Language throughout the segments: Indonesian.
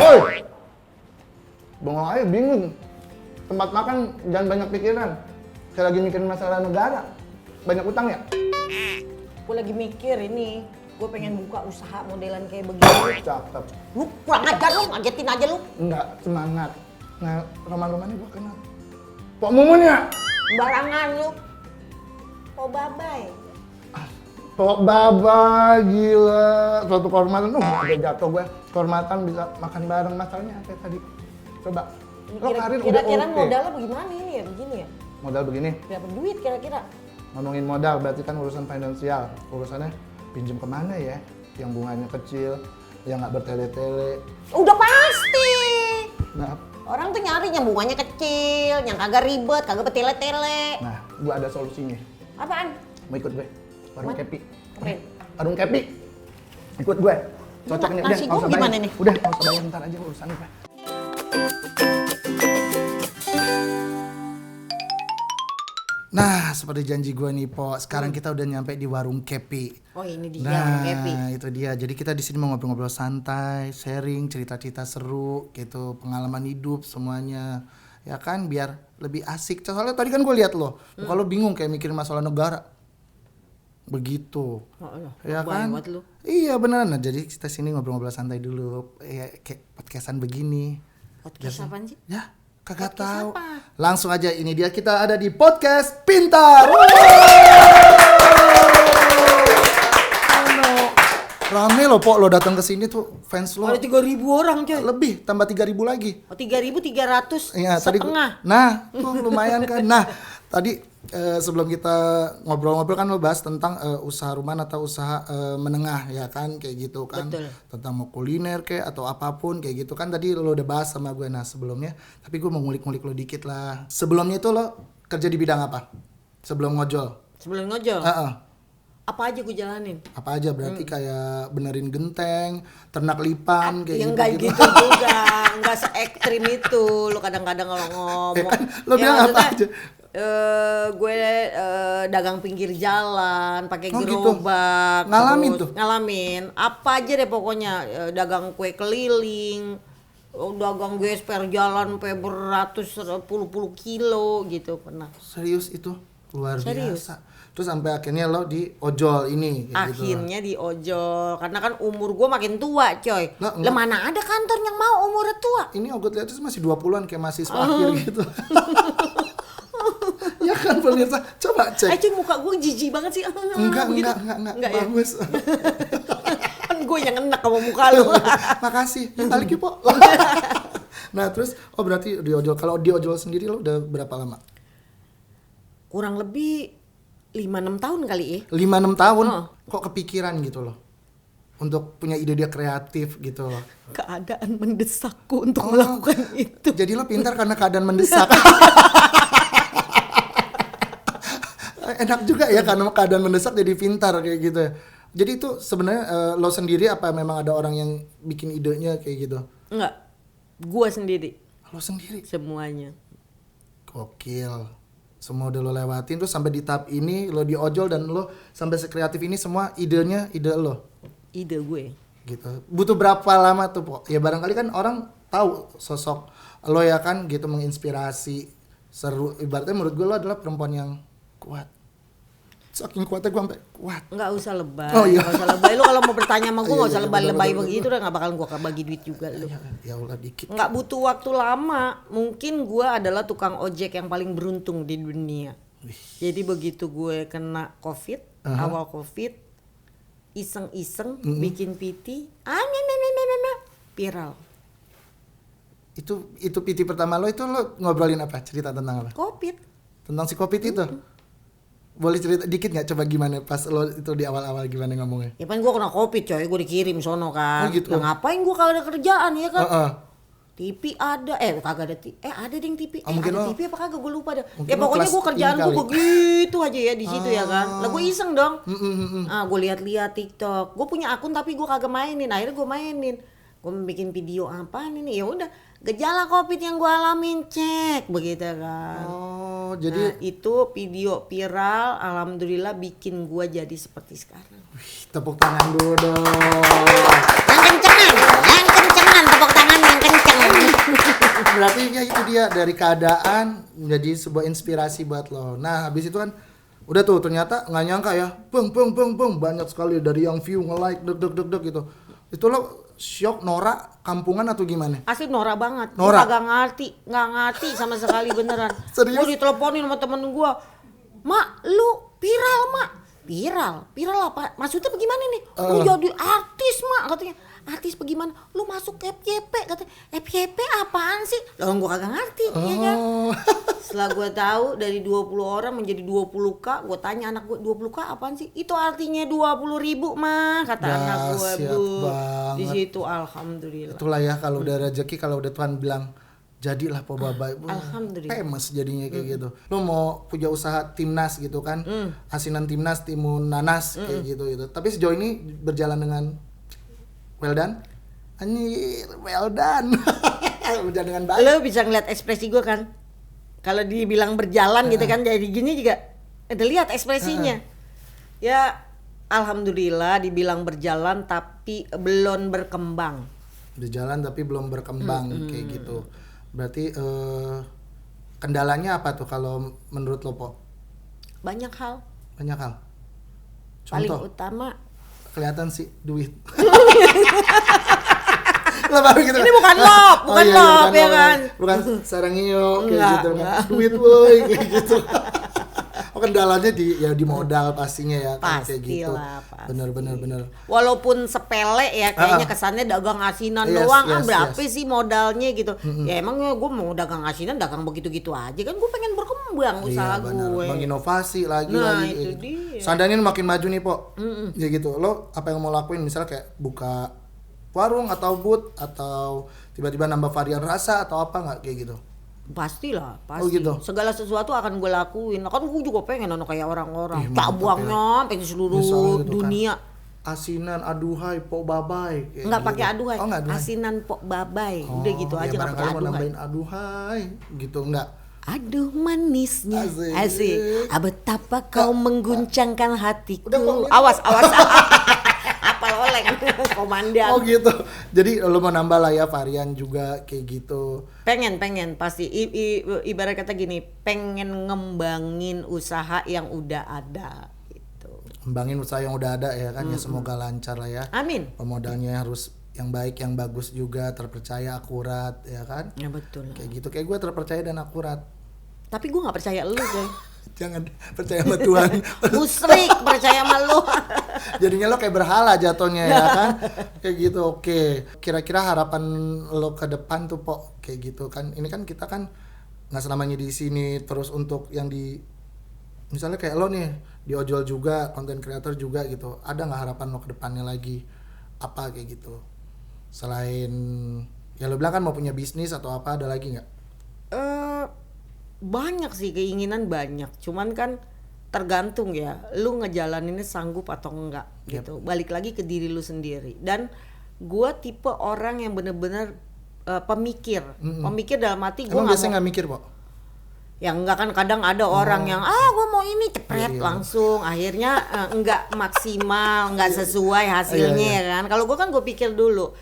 Woi, bengong aja bingung. Tempat makan jangan banyak pikiran. Kayak lagi mikirin masalah negara. Banyak utang ya? Gue lagi mikir ini, gue pengen buka usaha modelan kayak begini. Cakep. Lu kurang ajar lu, ngagetin aja lu. Enggak, semangat. Nah, roman-romannya gua kenal. Pok Mumun ya? Barangan lu. Oh babai. Pok Baba, gila. Suatu kehormatan, udah jatuh gue. Kehormatan bisa makan bareng, masalahnya apa tadi? Coba. Lo karir udah oke. Kira-kira modalnya bagaimana ini ya, begini ya? Modal begini, Berapa duit kira-kira? ngomongin modal berarti kan urusan finansial. Urusannya pinjem kemana ya? Yang bunganya kecil, yang nggak bertele-tele. Udah pasti. Nah, Orang tuh nyari yang bunganya kecil, yang kagak ribet, kagak bertele-tele. nah, gua ada solusinya. Apaan? Mau ikut gue? Warung What? Kepi. Keren. Warung Kepi. Ikut gue. Cocok nih, udah Nasi nggak usah gua bayar. gimana nih? Udah nggak usah bayar, ntar aja urusan gue. Nah, seperti janji gue nih, Po. Sekarang kita udah nyampe di Warung Kepi. Oh ini dia, Warung Kepi. Nah, itu dia. Jadi kita di sini mau ngobrol-ngobrol santai, sharing cerita-cerita seru, gitu, pengalaman hidup semuanya, ya kan? Biar lebih asik. Soalnya tadi kan gue lihat lo, kalau bingung kayak mikirin masalah negara, begitu, ya kan? Buat lu. Iya beneran. Nah, jadi kita sini ngobrol-ngobrol santai dulu, ya kayak podcastan begini. Podcast apaan sih? Ya, kagak Podcast tahu. apa? Langsung aja, ini dia, kita ada di podcast Pintar. Rame loh, Pok, lo datang ke sini tuh fans lo Ada 3.000 orang coy. lebih, tambah 3.000 lagi. Oh 3.300 Iya, tadi setengah. nah, tuh lumayan kan. Nah, tadi sebelum kita ngobrol-ngobrol kan lo bahas tentang usaha rumahan atau usaha menengah, ya kan, kayak gitu kan. Betul. Tentang mau kuliner kayak atau apapun kayak gitu kan, tadi lo udah bahas sama gue. Nah, sebelumnya tapi gue mau ngulik-ngulik lo dikit lah. Sebelumnya itu lo kerja di bidang apa? Sebelum ngojol? Sebelum ngojol. Heeh. Apa aja gue jalanin? Apa aja berarti kayak benerin genteng, ternak lipan kayak Ya gitu. enggak gitu juga, enggak se-ekstrim itu. Lu kadang-kadang kalau ngomong. kan lo bilang apa aja? Gue dagang pinggir jalan, pakai Oh, gitu. gerobak. Ngalamin terus tuh? Ngalamin. Apa aja deh pokoknya. Dagang kue keliling, dagang gesper jalan sampai beratus puluh kilo gitu pernah. Serius itu? Luar Serius. biasa. Terus sampai akhirnya lo di ojol ini kayak gitu. Akhirnya di ojol karena kan umur gue makin tua coy. Nggak. Lah mana ada kantor yang mau umurnya tua. Ini ogot lihat masih 20-an kayak mahasiswa akhir gitu. Ya kan pemirsa, coba cek. Cuy muka gue jijik banget sih. Enggak, Begitu. enggak, ya? bagus. Kan gue yang enak sama muka lu. Makasih. Ya balik ya, Po. Nah, terus berarti di ojol. Kalau di ojol sendiri lo udah berapa lama? Kurang lebih 5-6 tahun kali ya. 5-6 tahun. Oh. Kok kepikiran gitu loh? Untuk punya ide dia kreatif gitu loh. Keadaan mendesakku untuk melakukan itu. Jadi lo pintar karena keadaan mendesak. Enak juga ya karena keadaan mendesak jadi pintar kayak gitu. Jadi itu sebenarnya lo sendiri apa memang ada orang yang bikin idenya kayak gitu? Enggak. Gue sendiri Lo sendiri. semuanya. Gokil. Semua udah lo lewatin terus sampai di tahap ini lo di ojol dan lo sampai sekreatif ini semua idenya ide lo. Ide gue. Gitu. Butuh berapa lama tuh, Po? Ya barangkali kan orang tahu sosok lo ya kan gitu, menginspirasi, seru. Ibaratnya menurut gue lo adalah perempuan yang kuat. Saking kuatnya gue sampai kuat. Nggak usah lebay. Oh, iya. Nggak usah lebay. Lu kalau mau bertanya sama gue Iya, nggak usah iya, lebay-lebay bener, begitu udah nggak bakal gue bagi duit juga lu. Ya Allah dikit. Nggak butuh waktu lama. Mungkin gue adalah tukang ojek yang paling beruntung di dunia. Jadi begitu gue kena COVID, awal COVID, iseng-iseng bikin PT, viral. Itu PT pertama lo itu lo ngobrolin apa? Cerita tentang apa? COVID. Tentang si COVID itu. Boleh cerita dikit nggak coba gimana pas lo itu di awal-awal gimana ngomongnya? Ya kan gue kena COVID coy, gue dikirim sono kan. Oh, gitu. Lah ngapain gue kagak ada kerjaan ya kan? Heeh. TV ada, kagak ada ada ding TV. Mungkin ada lo- TV apa kagak gue lupa dah. mungkin Ya lo pokoknya kelas gue kerjaan ini gue kali. begitu aja ya di situ ya kan. Lah gue iseng dong. Mm. Gue lihat-lihat TikTok. Gue punya akun tapi gue kagak mainin. Akhirnya gue mainin. Gue bikin video apaan ini? Ya udah gejala COVID yang gue alamin, cek begitu kan. Oh, Nah, jadi itu video viral, alhamdulillah bikin gue jadi seperti sekarang. tepuk tangan dulu dong. Yang kencengan, tepuk tangan yang kenceng. Berarti ya itu dia, dari keadaan menjadi sebuah inspirasi buat lo. Nah, habis itu kan udah tuh ternyata nggak nyangka ya, banyak sekali dari yang view, nge-like, deg gitu. Itu lo shock, norak, kampungan atau gimana? Asli norak banget. Norak? Gue nggak ngerti sama sekali beneran. Serius? Gue diteleponin sama temen gue, "Mak, lu viral, Mak." Viral apa? Maksudnya bagaimana nih? Lu jadi artis, Mak, katanya. Artis bagaimana? Lu masuk FYP, katanya. FYP apaan sih? Lah gue kagak ngerti, ya kan? Setelah gue tahu dari 20 orang menjadi 20K, gue tanya anak gue, 20K apaan sih? Itu artinya 20.000 mah, kata anak gue, Dahsyat Bu. banget. Di situ alhamdulillah. Itulah ya, kalau udah rezeki, kalau udah Tuhan bilang jadilah Po Babai. Alhamdulillah. Famous jadinya kayak gitu. Lo mau punya usaha timnas gitu kan, asinan timnas, timun nanas kayak gitu. Tapi sejauh ini berjalan dengan well done. Anjir, well done. Udah dengan baik. Lo bisa ngeliat ekspresi gue kan, kalau dibilang berjalan gitu kan, jadi gini juga ada lihat ekspresinya. Ya alhamdulillah dibilang berjalan tapi belum berkembang. Udah jalan tapi belum berkembang kayak gitu. Berarti kendalanya apa tuh kalau menurut lo, Po? Banyak hal. Banyak hal. Paling Contoh, utama kelihatan sih duit. Lah baru gitu. ini bukan love, bukan love ya kan. Bukan sarangio kayak Enggak, gitu kan. enggak. Duit woi kayak gitu. Oh, kendalanya di modal pastinya ya kan, kayak gitu. Pastilah, pasti. Bener. Walaupun sepele ya, kayaknya kesannya dagang asinan Yes, doang. yes, Berapa yes. sih modalnya gitu. Ya emang gue mau dagang asinan, dagang begitu-gitu aja kan. Gue pengen berkembang usaha Iya benar, gue. menginovasi lagi. Nah, itu dia. Seandainya makin maju nih, Po. Ya gitu. Lo apa yang mau lakuin, misalnya kayak buka warung atau booth atau tiba-tiba nambah varian rasa atau apa nggak kayak gitu? Pastilah, pasti. Oh, gitu. Segala sesuatu akan gue lakuin. Kan gue juga pengen ono kayak orang-orang. Mantap Cabuangnya pengen seluruh Misalnya gitu kan, dunia. asinan, aduhai, Po Babai. Kayak Enggak gitu. pakai aduhai. Oh, nggak aduhai. Asinan pok babai. Udah gitu aja, enggak pakai barangkali mau aduhai. nambahin aduhai gitu enggak? Aduh manisnya. Asik. Asik. Betapa kau mengguncangkan hatiku. Udah, kok gitu? Awas. Apal oleng komandan. Oh gitu. Jadi lo mau nambah lah ya varian juga kayak gitu. Pengen pasti. Ibarat kata gini, pengen ngembangin usaha yang udah ada gitu. Kembangin usaha yang udah ada ya kan, ya semoga lancar lah ya. Amin. Pemodalnya harus yang baik, yang bagus juga, terpercaya, akurat ya kan. Ya betul. Kayak gitu, kayak gue terpercaya dan akurat. Tapi gue nggak percaya lu, coy. Jangan percaya sama Tuhan. Musrik percaya sama lu. Jadinya lo kayak berhala jatuhnya ya kan. Kayak gitu. Oke. Kira-kira harapan lo ke depan tuh, Po, kayak gitu kan. Ini kan kita kan nggak selamanya di sini terus untuk yang di, misalnya kayak lo nih di ojol juga, konten creator juga gitu. Ada nggak harapan lo ke depannya lagi? Apa kayak gitu? Selain ya lo bilang kan mau punya bisnis atau apa, ada lagi nggak? Banyak sih, keinginan banyak. Cuman kan tergantung ya, lu ngejalaninnya sanggup atau enggak gitu. Balik lagi ke diri lu sendiri. Dan gua tipe orang yang bener-bener pemikir. Pemikir dalam arti gua Emang biasanya nggak mikir, Po? ya enggak kan, kadang ada orang yang gua mau ini cepret langsung, akhirnya enggak maksimal, enggak sesuai hasilnya ya kan. Kalau gua kan gua pikir dulu.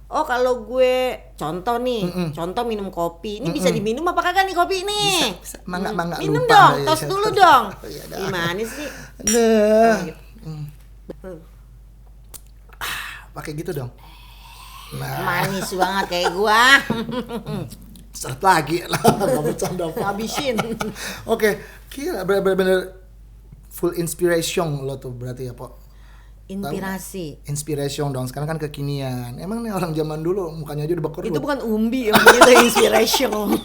Oh kalau gue contoh nih, contoh minum kopi, ini bisa diminum apa kagak nih kopi nih? Bisa. Mangga minum lupa dong, ya, tos ya, dulu tos. dong. Iya dah. Gimana sih? Nah, pakai gitu dong. Nah, Manis banget kayak gua. seret lagi lah, nggak bercanda. Habisin. Oke, kira bener-bener full inspiration lo tuh berarti ya, Po? Inspiration dong, sekarang kan kekinian. Emang nih orang zaman dulu mukanya aja udah bekerut. Itu bukan umbi, yang itu inspiration.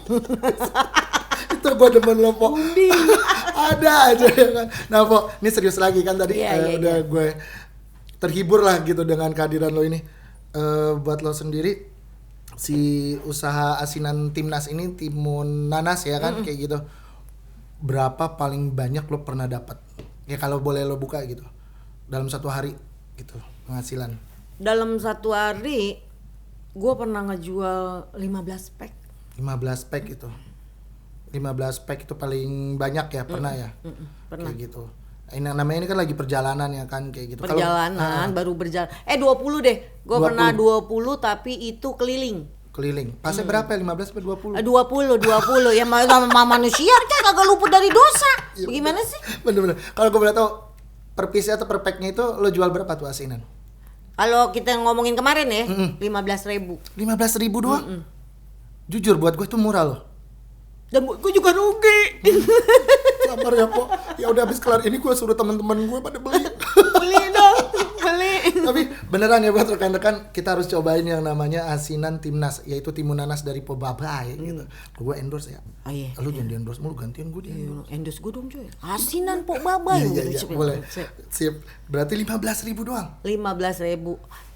Itu gue demen lo, Po. Umbi. Ada aja ya kan. Nah, Po, ini serius lagi kan tadi Iya, udah gue terhibur lah gitu dengan kehadiran lo ini. Buat lo sendiri, si usaha asinan timnas ini, timun nanas ya kan, kayak gitu. Berapa paling banyak lo pernah dapat? Ya kalau boleh lo buka gitu. Dalam satu hari gitu penghasilan. Dalam satu hari Gue pernah ngejual 15 pack. 15 pack itu. 15 pack itu paling banyak ya, pernah ya? Pernah. Kayak gitu. Ini namanya ini kan lagi perjalanan ya kan kayak gitu. Perjalanan baru berjalan. 20 deh. Gue pernah 20 tapi itu keliling. Keliling. Pasnya berapa ya? 15 sampai 20? 20 ya manusia aja kagak luput dari dosa. Bagaimana sih? Bener-bener. Kalau gue boleh tahu per piece atau per packnya itu lo jual berapa tuh asinan? Kalau kita ngomongin kemarin ya, 15.000. 15.000 doang? Jujur buat gue itu murah loh. Dan gue juga rugi. Sabar ya Po. Ya udah habis kelar ini gue suruh teman-teman gue pada beli. Beli dong, beli. Tapi beneran ya buat rekan-rekan, kita harus cobain yang namanya asinan timnas, yaitu timun nanas dari Po Babai gitu. Gue endorse ya. Oh iya. Lu jangan di endorse mulu, gantian gue di endorse. Endorse gue dong coy. Asinan Po Babai. Iya, boleh. Sip. Berarti 15.000 doang. 15.000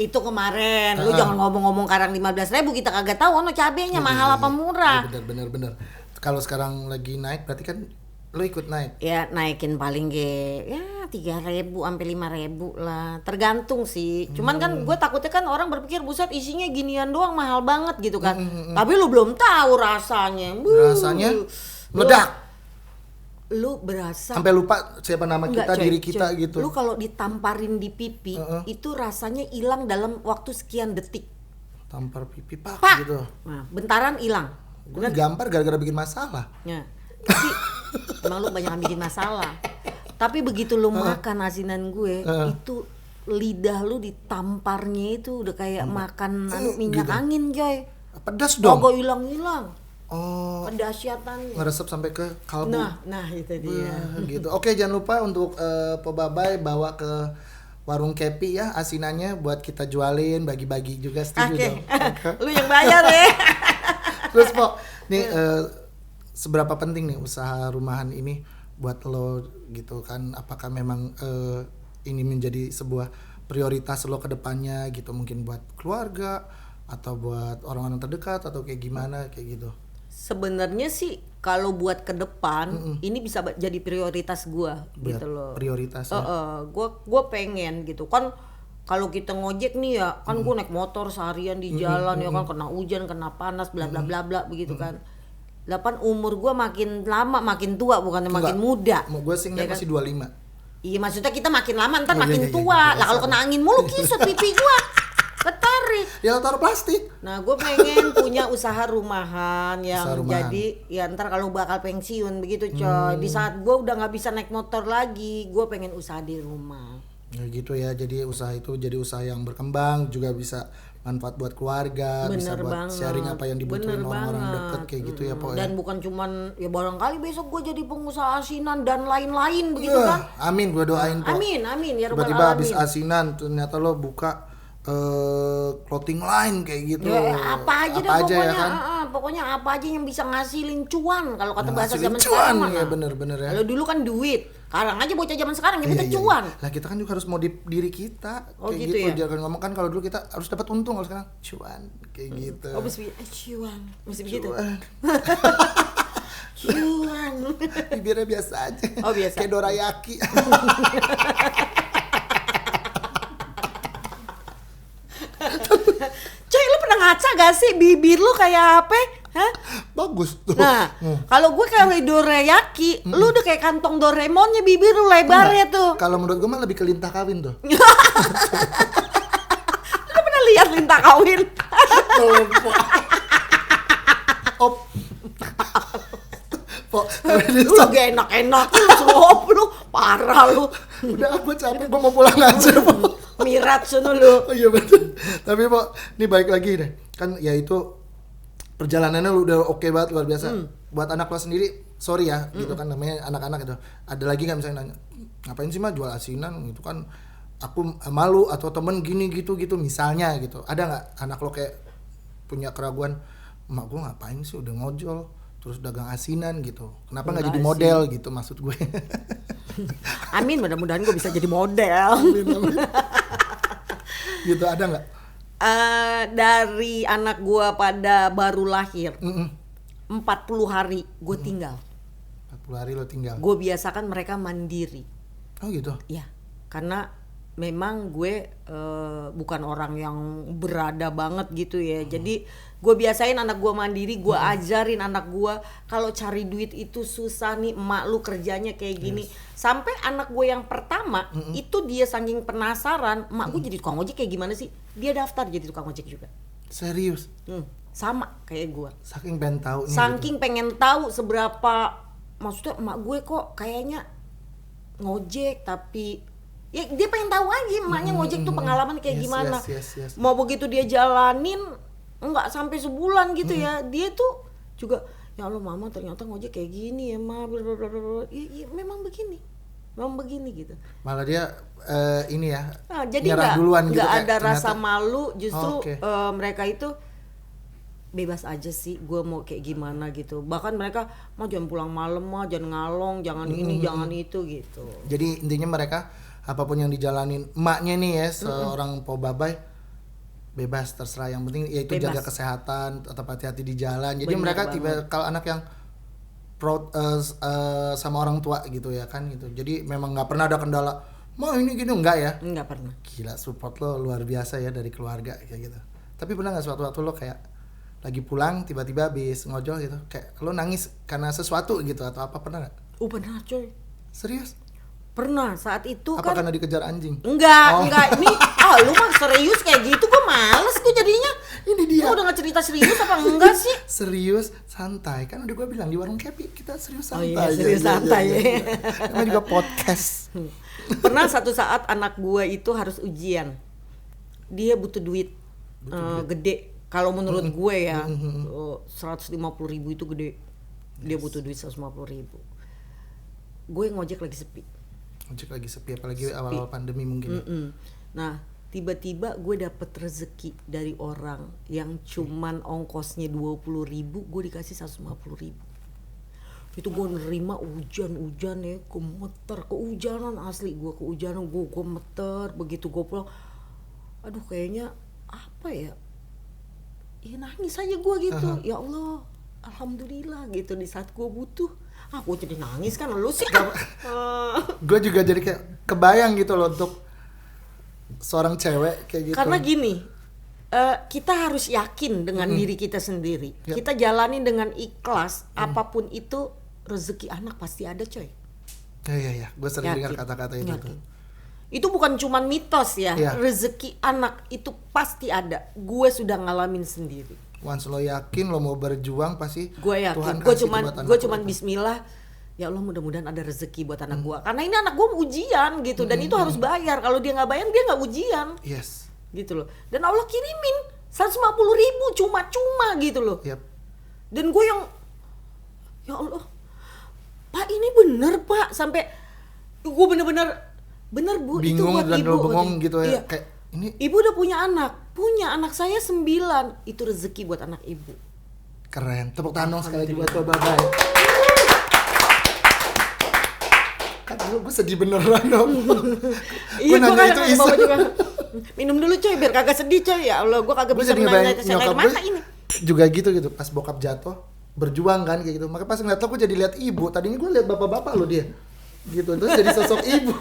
itu kemarin. Lu jangan ngomong-ngomong karang 15.000 kita kagak tahu ono cabenya mahal apa murah. Bener. Kalau sekarang lagi naik berarti kan lu ikut naik. Ya naikin paling ya 3.000 sampai 5.000 lah. Tergantung sih. Cuman kan gue takutnya kan orang berpikir buset isinya ginian doang mahal banget gitu kan. Tapi lu belum tahu rasanya. Rasanya meledak. Lu berasa sampai lupa siapa nama kita, diri kita gitu. Lu kalau ditamparin di pipi itu rasanya hilang dalam waktu sekian detik. Tampar pipi pak gitu. Nah, bentaran hilang. Gue gampar gara-gara bikin masalah. Ya. Tapi emang lu banyak yang bikin masalah. Tapi begitu lu makan asinan gue itu lidah lu ditamparnya itu udah kayak makan minyak gitu. Angin coy. Pedas dong. Kagak hilang-hilang. Oh. Pendahsyatannya. Ngeresep sampai ke kalbu. Nah itu dia. Gitu. Oke, jangan lupa untuk Po Babai bawa ke warung Kepi ya asinannya buat kita jualin, bagi-bagi juga, setuju dong. Lu yang bayar ya. Terus Po, nih seberapa penting nih usaha rumahan ini buat lo gitu kan? Apakah memang ini menjadi sebuah prioritas lo ke depannya gitu, mungkin buat keluarga atau buat orang-orang terdekat atau kayak gimana kayak gitu? Sebenarnya sih kalau buat ke depan ini bisa jadi prioritas gua gitu loh. Prioritas. Gua pengen gitu kan. Kalau kita ngojek nih ya kan gue naik motor seharian di jalan ya kan, kena hujan, kena panas, bla bla bla bla begitu kan. 8 umur gue makin lama makin tua bukannya makin muda. Mau gue sih ya masih 25. Iya maksudnya kita makin lama ntar makin tua. Lah kalau kena angin mulu kisut pipi gue ketarik. Ya taruh plastik. Nah gue pengen punya usaha rumahan yang jadi ya ntar kalau bakal pensiun begitu coy. Di saat gue udah nggak bisa naik motor lagi, gue pengen usaha di rumah. Ya gitu ya, jadi usaha itu jadi usaha yang berkembang, juga bisa manfaat buat keluarga, bisa buat sharing apa yang dibutuhin orang-orang deket kayak gitu ya Po. Dan bukan cuman ya barangkali besok gue jadi pengusaha asinan dan lain-lain begitu kan. Amin, gue doain Po. Amin ya rabbal alamin. Tiba-tiba habis asinan ternyata lo buka clothing line kayak gitu. Ya, apa aja pokoknya ya kan? Pokoknya apa aja yang bisa ngasilin cuan kalau kata bahasa zaman sekarang. Cuan ya bener ya. Kalau dulu kan duit. Sekarang aja bocah zaman sekarang ya butuh cuan. Lah kita kan juga harus modif diri kita kayak gitu ya? Jangan ngomong kan kalau dulu kita harus dapat untung, kalau sekarang cuan kayak gitu. Oh cuan. Mesti begitu. Cuan. Bibirnya biasa aja. Oh biasa. Kayak dorayaki. Coy, lu pernah ngaca gak sih bibir lu kayak apa? Hah? Bagus tuh. Nah, kalau gue kayak dorayaki, lu udah kayak kantong Doraemonnya bibir lu lebarnya tuh. Kalau menurut gue mah lebih ke lintah kawin tuh. Lu pernah lihat lintah kawin? Lu lagi enak-enak lu parah lu. Udah aku capek, gue mau pulang aja Po. Mirat sono lu. Oh iya betul. Tapi Po, ini balik lagi deh. Kan ya itu perjalanannya lu udah oke banget, luar biasa. Buat anak lo sendiri, sorry ya, gitu kan namanya anak-anak gitu. Ada lagi nggak misalnya nanya, ngapain sih mah jual asinan gitu kan? Aku malu atau temen gini gitu misalnya gitu. Ada nggak anak lo kayak punya keraguan, mak gue ngapain sih udah ngojol terus dagang asinan gitu, kenapa nggak jadi model gitu maksud gue. Amin, mudah-mudahan gue bisa jadi model. Amin. Gitu ada nggak? Dari anak gue pada baru lahir 40 hari gue tinggal. 40 hari lo tinggal? Gue biasakan mereka mandiri. Oh gitu? Ya, karena memang gue bukan orang yang berada banget gitu ya. Jadi gue biasain anak gue mandiri, gue ajarin anak gue kalau cari duit itu susah nih, emak lu kerjanya kayak gini. Sampai anak gue yang pertama itu dia saking penasaran, emak gue jadi tukang ojek kayak gimana sih? Dia daftar jadi tukang ojek juga. Serius? Sama kayak gue. Saking pengen tahu nih. Saking pengen tahu seberapa, maksudnya emak gue kok kayaknya ngojek tapi ya dia pengen tahu aja emaknya ngojek tuh pengalaman kayak gimana. Yes. Mau begitu dia jalanin enggak sampai sebulan gitu ya, dia tuh juga ya Allah mama ternyata ngojek kayak gini ya ma, ya, memang begini gitu. Malah dia ini ya, Jadi nyerah duluan gitu, nggak kayak ada ternyata, rasa malu, justru oke. mereka itu bebas aja sih, gue mau kayak gimana gitu. Bahkan mereka mau jangan pulang malam mah, jangan ngalong, jangan ini, jangan itu gitu. Jadi intinya mereka apapun yang dijalanin emaknya nih ya, seorang Po Babay, bebas terserah, yang penting yaitu jaga kesehatan, tetap hati-hati di jalan. Jadi Bener mereka banget. tipe kalau anak yang proud sama orang tua gitu ya kan gitu. Jadi memang nggak pernah ada kendala, mau ini gini, enggak ya? Nggak pernah. Gila, support lo luar biasa ya dari keluarga kayak gitu. Tapi pernah nggak suatu waktu lo kayak lagi pulang tiba-tiba habis ngojol gitu, kayak lo nangis karena sesuatu gitu atau apa, pernah nggak? Pernah coy. Serius? Pernah, saat itu Apa kan karena dikejar anjing? enggak ini lu mah serius kayak gitu, gue males gue jadinya. Ini dia. Lu udah nggak cerita serius apa enggak sih? Serius santai, kan udah gue bilang di warung Kepi kita serius santai. iya, serius santai. Namanya juga podcast. Pernah satu saat anak gue itu harus ujian, dia butuh duit, gede. Kalau menurut gue ya 150.000 itu gede. Dia butuh duit 150.000. Gue ngojek lagi sepi. Ojek lagi sepi, apalagi awal-awal pandemi mungkin. Nah tiba-tiba gue dapet rezeki dari orang yang cuman ongkosnya 20.000, gue dikasih 150.000. Itu gue nerima hujan ya, gemeter, kehujanan asli, gue kehujanan, gue gemeter. Begitu gue pulang, aduh kayaknya apa ya, nangis aja gue gitu. Ya Allah, alhamdulillah gitu di saat gue butuh. Aku jadi nangis kan, lu sih. Gue juga jadi kayak kebayang gitu loh untuk seorang cewek kayak gitu. Karena gini, kita harus yakin dengan diri kita sendiri. Kita jalanin dengan ikhlas, apapun itu rezeki anak pasti ada coy. Iya, gue sering dengar kata-kata itu tuh. Itu bukan cuman mitos ya, rezeki anak itu pasti ada. Gue sudah ngalamin sendiri. Once lo yakin lo mau berjuang, pasti Gue yakin. Tuhan Gue kasih cuman buat anak gue lo cuman itu. bismillah. Ya Allah, mudah-mudahan ada rezeki buat anak gue. Karena ini anak gue ujian gitu, dan itu harus bayar. Kalau dia nggak bayar, dia nggak ujian. Yes. Gitu loh. Dan Allah kirimin 150.000 cuma-cuma gitu loh. Yep. Dan gue yang, ya Allah, Pak ini bener Pak, sampai gue bener Bu, itu Bingung buat dan ibu. lo bengong gitu ya. Iya. Kayak ini Ibu udah punya anak saya 9, itu rezeki buat anak ibu. keren. Tepuk tangan sekali lagi buat Babay. Kan gue sedih beneran dong. Iya, Gue nanya itu iseng. Minum dulu coy, biar kagak sedih coy. Ya Allah, gue kagak Gue bisa jadi menanya ngebayang air nyokap mata gue ini. juga gitu pas bokap jatuh berjuang kan kayak gitu. Makanya pas ngeliat lo gue jadi lihat ibu. Tadinya gue lihat bapak-bapak lo dia gitu, terus jadi sosok ibu.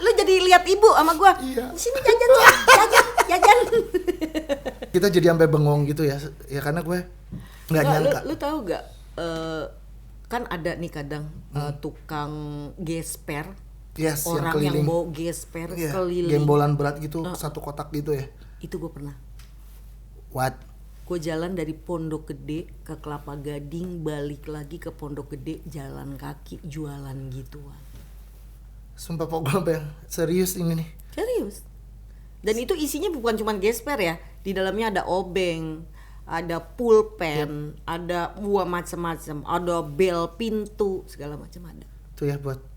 Lu jadi lihat ibu sama gue. Iya. Di sini jajan. Kita jadi sampai bengong gitu ya karena gue nggak nyangka. Lu tahu gak? Kan ada nih kadang tukang gesper. Yes, Orang yang bawa gesper keliling. Gembolan berat gitu, satu kotak gitu ya. Itu gue pernah. What? Gue jalan dari Pondok Gede ke Kelapa Gading, balik lagi ke Pondok Gede, jalan kaki jualan gituan. Sumpah Pak, gue sampai serius ini nih. Serius. Dan itu isinya bukan cuma gesper ya. Di dalamnya ada obeng, ada pulpen, ada buah macam-macam, ada bel pintu, segala macam ada. Tuh ya buat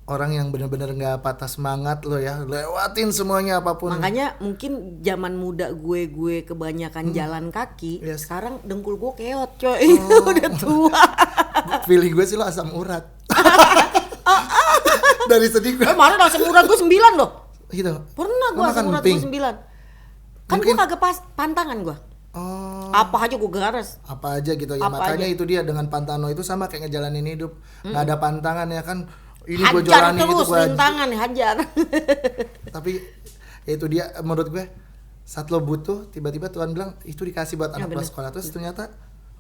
orang yang benar-benar nggak patah semangat lo ya, lewatin semuanya apapun. Makanya mungkin zaman muda gue kebanyakan jalan kaki. Yes. Sekarang dengkul gue keot coy. Udah tua. Pilih gue sih lo asam urat. Dari sedih gue. Kemarin asam urat gue 9 loh. Gitu. Pernah gue Lo asam makan urat emping? gue 9. Kan gue kagak pantangan gue. Oh. Apa aja gue garas. Apa aja gitu ya. Apa Makanya aja. itu dia dengan pantano itu sama kayak ngejalanin hidup. Nggak ada pantangan ya kan. Ini gue Hajar jalani itu terus gue. rintangan, hajar. Tapi Tapi ya itu dia menurut gue, saat lo butuh tiba-tiba Tuhan bilang itu dikasih buat anak lo sekolah, terus ternyata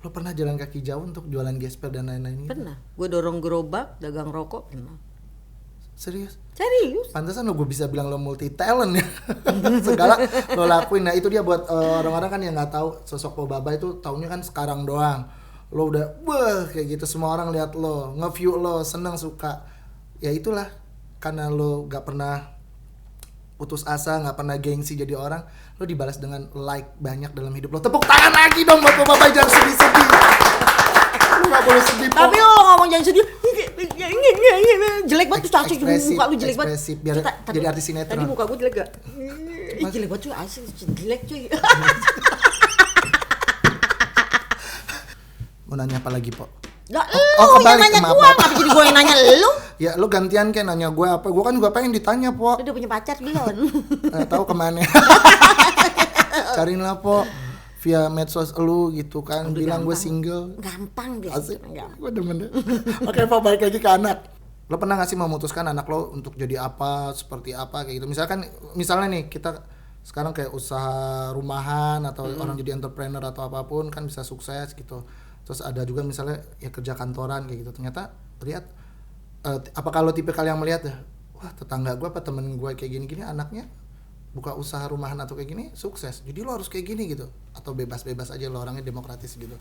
lo pernah jalan kaki jauh untuk jualan gesper dan lain-lain gitu? Pernah. Gue dorong gerobak, dagang rokok pernah. Serius? Pantesan lo gue bisa bilang lo multi talent ya. Segala lo lakuin. Nah itu dia buat orang-orang kan yang nggak tahu sosok Po Baba itu taunya kan sekarang doang. Lo udah kayak gitu, semua orang lihat lo, nge-view lo, seneng, suka. Ya itulah, karena lo gak pernah putus asa, gak pernah gengsi jadi orang, lo dibalas dengan like banyak dalam hidup lo. Tepuk tangan lagi dong buat Po Baba, jangan sedih-sedih. Lo gak boleh sedih, Po. Tapi lo ngomong jangan sedih, jelek banget tuh caci muka lu jelek banget. Ekspresif, biar jadi artis sinetron. Tadi muka gue jelek gak? Jelek banget cuy, asli jelek cuy. Mau nanya apa lagi, Po? Lah lu yang nanya gue, kenapa jadi gue yang nanya lu? Ya lu gantian kayak nanya gue apa, gue kan juga pengen ditanya, Po. Lu udah punya pacar belum? Tahu kemana? Cariin lah, Po, via medsos lu gitu kan, bilang gue single. Gampang deh. Asik, gue demen deh. Oke, Po, balik lagi ke anak. Lo pernah gak sih memutuskan anak lo untuk jadi apa, seperti apa kayak gitu? Misalnya nih kita sekarang kayak usaha rumahan atau orang jadi entrepreneur atau apapun kan bisa sukses gitu. Terus ada juga misalnya ya kerja kantoran kayak gitu. Ternyata lihat apa kalau tipe kalian melihat ya, wah tetangga gue apa temen gue kayak gini-gini anaknya buka usaha rumahan atau kayak gini sukses. Jadi lo harus kayak gini gitu, atau bebas-bebas aja lo orangnya demokratis gitu.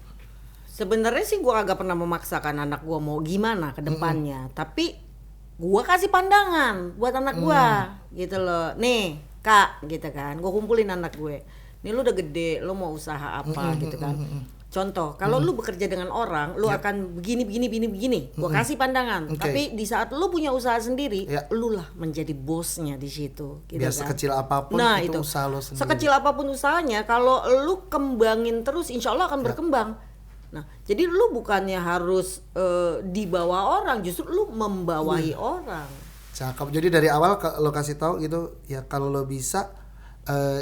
Sebenarnya sih gue agak pernah memaksakan anak gue mau gimana ke depannya, tapi gue kasih pandangan buat anak gue gitu loh. Nih kak gitu kan, gue kumpulin anak gue, nih lu udah gede, lu mau usaha apa gitu kan. Contoh, kalau lu bekerja dengan orang, lu akan begini. Gue kasih pandangan. Tapi di saat lu punya usaha sendiri, lu lah menjadi bosnya di situ. Gitu biar kan? sekecil apapun nah, itu usaha lo sendiri. Sekecil apapun usahanya, kalau lu kembangin terus, insya Allah akan berkembang. Nah, jadi lu bukannya harus di bawah orang, justru lu membawahi orang. Cakep. Jadi dari awal lo kasih tahu gitu, ya kalau lo bisa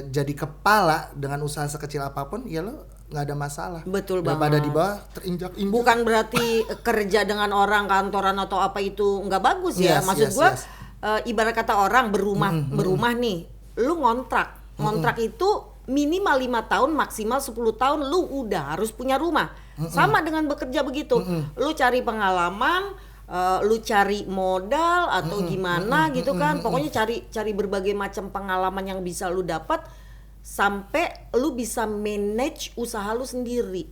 jadi kepala dengan usaha sekecil apapun, ya lo nggak ada masalah. Betul banget. Daripada di bawah terinjak-injak. Bukan berarti kerja dengan orang kantoran atau apa itu nggak bagus ya. Maksud gue ibarat kata orang berumah nih, lu ngontrak itu minimal 5 tahun, maksimal 10 tahun lu udah harus punya rumah. Sama dengan bekerja begitu. Lu cari pengalaman, lu cari modal atau gimana gitu kan. Pokoknya cari berbagai macam pengalaman yang bisa lu dapat sampai lu bisa manage usaha lu sendiri.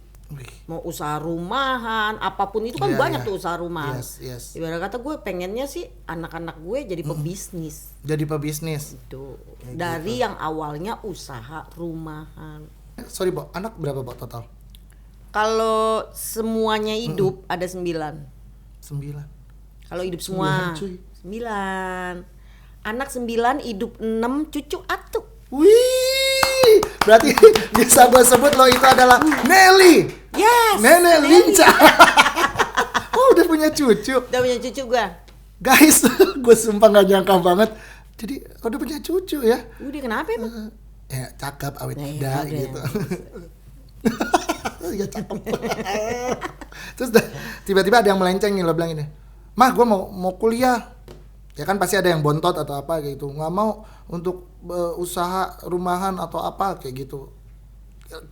Mau usaha rumahan, apapun itu kan banyak tuh usaha rumahan. Yes. Ibarat kata gue pengennya sih anak-anak gue jadi pebisnis. Jadi pebisnis. Itu dari yang awalnya usaha rumahan. Sorry, Bo, anak berapa, Bo, total? Kalau semuanya hidup ada 9. 9. Kalau hidup semua 9. Anak 9, hidup 6, cucu 1. Wih, berarti bisa gue sebut lo itu adalah Nelly. Yes. Nenek Linca. Oh, udah punya cucu. Udah punya cucu gue. Guys, gue sumpah gak nyangka banget. Jadi udah punya cucu ya. Udah kenapa emang? Ya cakep, awet muda gitu. Ya cakep. Terus tiba-tiba ada yang melenceng nih, lo bilang ini, "Mah, gue mau kuliah." Ya kan pasti ada yang bontot atau apa kayak gitu, nggak mau untuk usaha rumahan atau apa kayak gitu.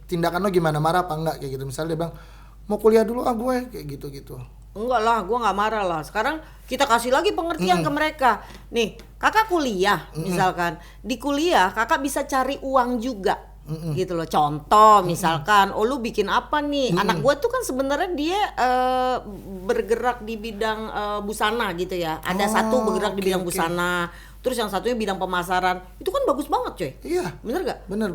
Tindakan lo gimana, marah apa enggak kayak gitu? Misalnya dia bilang mau kuliah dulu gue kayak gitu. Enggak lah, gue nggak marah lah. Sekarang kita kasih lagi pengertian ke mereka. Nih, kakak kuliah misalkan, di kuliah kakak bisa cari uang juga. Gitu loh. Contoh misalkan, oh lu bikin apa nih? Anak gue tuh kan sebenarnya dia bergerak di bidang busana gitu ya. Ada satu bergerak di bidang busana, terus yang satunya bidang pemasaran. Itu kan bagus banget coy. Iya. Bener gak? Bener.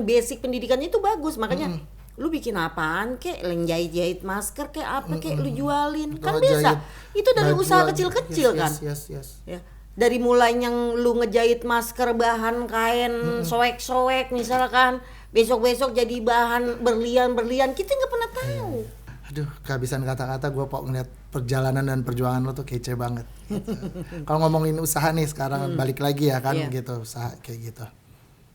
Basic pendidikannya itu bagus. Makanya lu bikin apaan kek, jahit masker kek apa kek, lu jualin. Kan bisa. Itu dari usaha kecil-kecil kan. Yes. Ya. Dari mulai yang lu ngejahit masker bahan kain soek-soek misalkan, besok-besok jadi bahan berlian-berlian, kita nggak pernah tahu. Aduh, kehabisan kata-kata gue kok ngeliat perjalanan dan perjuangan lo tuh kece banget gitu. Kalau ngomongin usaha nih sekarang balik lagi ya kan gitu, usaha kayak gitu.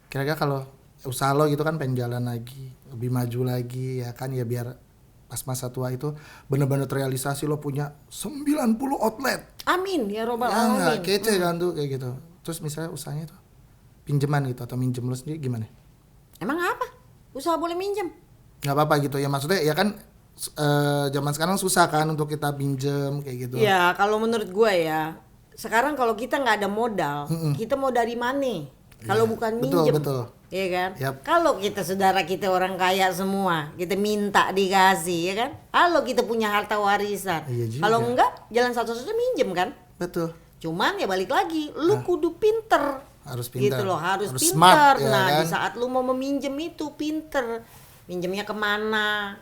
Kira-kira kalau usaha lo gitu kan pengen jalan lagi, lebih maju lagi ya kan, ya biar pas masa tua itu benar-benar terrealisasi lo punya 90 outlet. Amin ya robbal alamin. alamin. Kece kan tuh kayak gitu. Terus misalnya usahanya tuh pinjaman gitu atau minjem lu sendiri gimana? Emang apa? Usaha boleh minjem? Nggak apa-apa gitu ya, maksudnya ya kan zaman sekarang susah kan untuk kita pinjem kayak gitu. Ya kalau menurut gue ya, sekarang kalau kita nggak ada modal, kita mau dari mana? Kalau bukan minjem, betul. ya kan? Yap. Kalau kita saudara kita orang kaya semua, kita minta dikasih, ya kan? Kalau kita punya harta warisan, Iya juga. kalau enggak, jalan satu-satunya minjem kan? Betul. Cuman ya balik lagi, lu kudu pinter. Harus pinter. Gitu loh, harus pinter. Smart, ya Nah, kan? di saat lu mau meminjem itu pinter. Minjemnya kemana?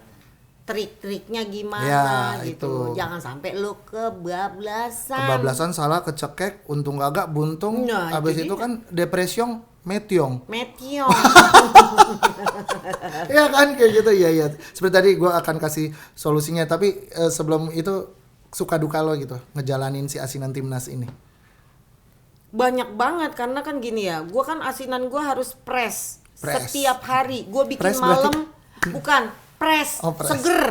Trik-triknya gimana Ya, gitu. itu. Jangan sampai lu kebablasan. Kebablasan salah, kecekek, untung gagak, buntung. Nah, Abis itu itu kan depresyong, metyong. Metyong. Ya kan kayak gitu ya. Seperti tadi gue akan kasih solusinya, tapi sebelum itu suka duka lo gitu ngejalanin si asinan timnas ini. Banyak banget karena kan gini ya, gua kan asinan gua harus press setiap hari. Gua bikin Press malam bukan press, Oh, press. seger.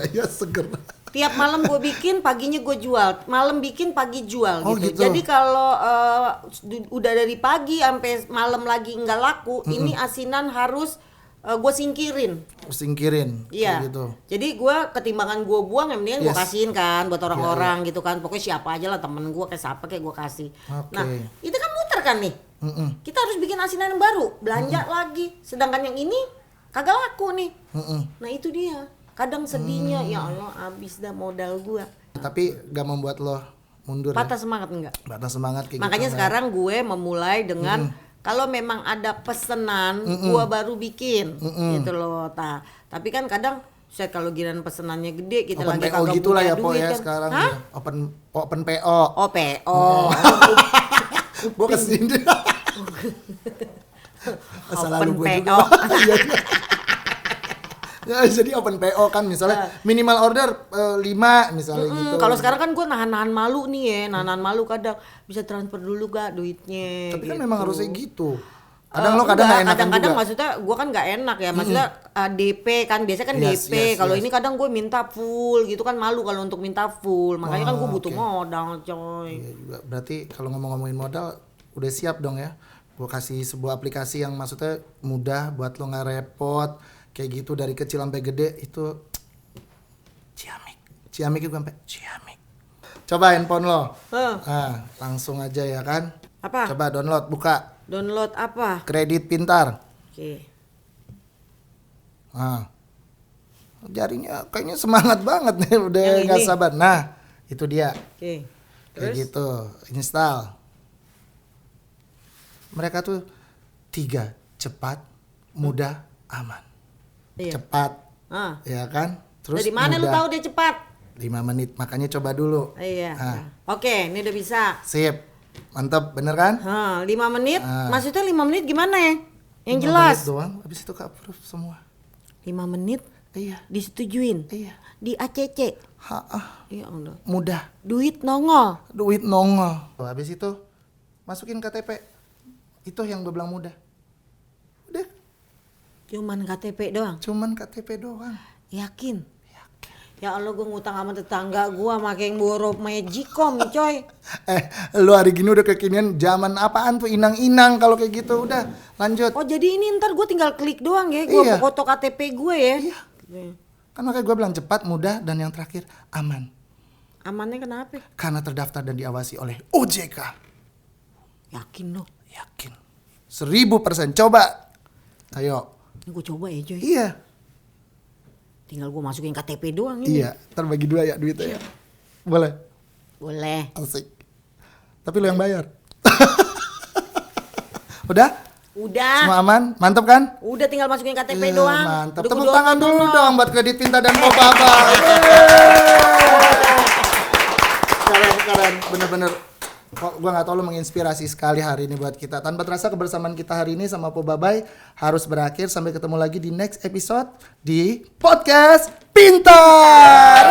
Iya, seger. Tiap malam gue bikin, paginya gue jual. Malam bikin, pagi jual Oh, gitu. gitu. Jadi kalau udah dari pagi sampai malam lagi nggak laku, ini asinan harus gue singkirin. Singkirin Iya. kayak gitu. Jadi gue ketimbangan gue buang, yang mendingan gue Yes. kasihin kan buat orang-orang gitu kan. Pokoknya siapa aja lah, temen gue kayak siapa kayak gue kasih. Oke. Nah itu kan muter kan nih. Kita harus bikin asinan yang baru, belanja lagi. Sedangkan yang ini kagak laku nih. Nah itu dia. Kadang sedihnya, ya Allah habis dah modal gue. Tapi gak membuat lo mundur. Patah semangat enggak? Patah semangat kayak Makanya gitu. sekarang gue memulai dengan kalau memang ada pesanan, gue baru bikin gitu loh. Tapi kan kadang set kalau giliran pesenannya gede, kita Open lagi PO kagak gitu lah punya ya Po duit ya kan. sekarang Hah? ya. Open PO. Oh PO. Gue kesini. Masa lalu Open gue PO. juga. Ya, jadi open PO kan misalnya minimal order 5 misalnya gitu. Kalau sekarang kan gue nahan malu nih ya, nahan malu kadang bisa transfer dulu gak duitnya. Tapi kan gitu. memang harusnya gitu. Kadang lo kadang gak enakan kadang-kadang juga. maksudnya gue kan nggak enak ya, maksudnya DP kan biasanya kan Yes, DP. yes, Kalau yes. ini kadang gue minta full gitu kan, malu kalau untuk minta full, makanya kan gue butuh oke. modal coy. Iya juga. Berarti kalau ngomongin modal udah siap dong ya. Gue kasih sebuah aplikasi yang maksudnya mudah buat lo nggak repot. Kayak gitu dari kecil sampai gede itu Ciamik itu sampai Ciamik. Coba handphone lo. Nah, langsung aja ya kan. Apa? Coba download, buka. Download apa? Kredit Pintar. Oke. Nah. Jarinya kayaknya semangat banget nih, udah Yang nggak ini? sabar. Nah, itu dia. Oke. Kayak Terus? gitu, install. Mereka tuh 3, cepat, mudah, aman. Iya. Cepat, Ah. ya kan? Terus Dari mana lu mudah. tahu dia cepat? 5 menit, makanya coba dulu. Iya. Ah. Oke, ini udah bisa. Sip, mantap, bener kan? 5 menit. Ah. Maksudnya 5 menit gimana ya? Yang 5 jelas. menit doang, habis itu ke approve semua. 5 menit Iya, disetujuin. iya. Di ACC. Ha, Ya Allah. mudah, Duit nongol. duit nongol. Habis itu masukin KTP. Itu yang gue bilang mudah. Udah, Cuman KTP doang. cuman KTP doang. Yakin? Ya Allah, gue ngutang sama tetangga gue pakai yang borok Magicom coy. Lu hari gini udah kekinian zaman apaan tuh, inang-inang kalau kayak gitu. Udah, lanjut. Oh jadi ini ntar gue tinggal klik doang ya, gue Iya. foto KTP gue ya. Iya. Kan makanya gue bilang cepat, mudah, dan yang terakhir aman. Amannya kenapa? Karena terdaftar dan diawasi oleh OJK. Yakin lo? Yakin. 1000%. Coba. Ayo. Ini gue coba ya coy. Iya. Tinggal gue masukin KTP doang ini. Iya. Ntar bagi 2 ya duitnya ya. Boleh. Boleh. Asik. Tapi lu yang bayar. Udah? Udah. Semua aman? Mantap kan? Udah tinggal masukin KTP Iya, doang. mantap. Udah Tepuk gua tangan download dulu dong. dong buat Kredit Pintar dan Popaba. Keren. Bener-bener. Kok gua nggak tahu lu menginspirasi sekali hari ini buat kita. Tanpa terasa kebersamaan kita hari ini sama Pobabai harus berakhir. Sampai ketemu lagi di next episode di Podcast Pintar.